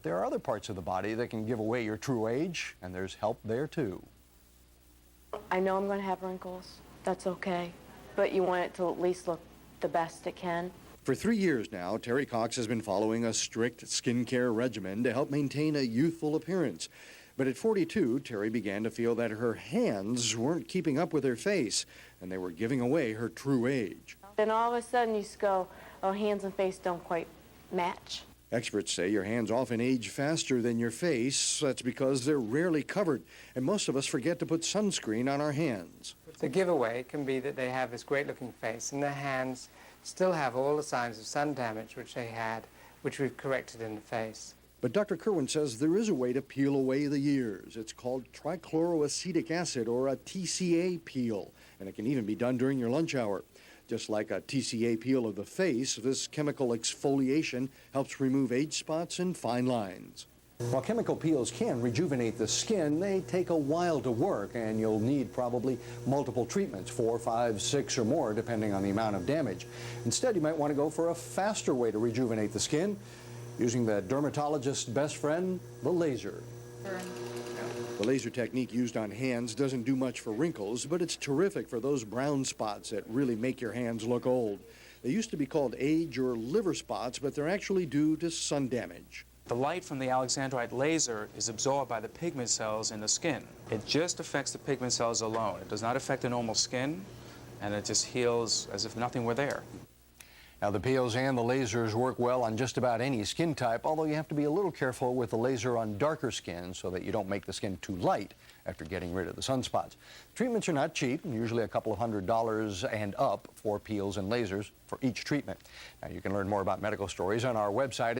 There are other parts of the body that can give away your true age, and there's help there too. I know I'm going to have wrinkles. That's okay. But you want it to at least look the best it can. For 3 years now, Terry Cox has been following a strict skincare regimen to help maintain a youthful appearance. But at 42, Terry began to feel that her hands weren't keeping up with her face, and they were giving away her true age. Then all of a sudden you just go, oh, hands and face don't quite match. Experts say your hands often age faster than your face. That's because they're rarely covered, and most of us forget to put sunscreen on our hands. The giveaway can be that they have this great-looking face, and their hands still have all the signs of sun damage which they had, which we've corrected in the face. But Dr. Kerwin says there is a way to peel away the years. It's called trichloroacetic acid, or a TCA peel, and it can even be done during your lunch hour. Just like a TCA peel of the face, this chemical exfoliation helps remove age spots and fine lines. While chemical peels can rejuvenate the skin, they take a while to work, and you'll need probably multiple treatments, 4, 5, 6 or more, depending on the amount of damage. Instead, you might want to go for a faster way to rejuvenate the skin, using the dermatologist's best friend, the laser. The laser technique used on hands doesn't do much for wrinkles, but it's terrific for those brown spots that really make your hands look old. They used to be called age or liver spots, but they're actually due to sun damage. The light from the Alexandrite laser is absorbed by the pigment cells in the skin. It just affects the pigment cells alone. It does not affect the normal skin, and it just heals as if nothing were there. Now, the peels and the lasers work well on just about any skin type, although you have to be a little careful with the laser on darker skin so that you don't make the skin too light after getting rid of the sunspots. Treatments are not cheap, usually a couple of $100s and up for peels and lasers for each treatment. Now, you can learn more about medical stories on our website.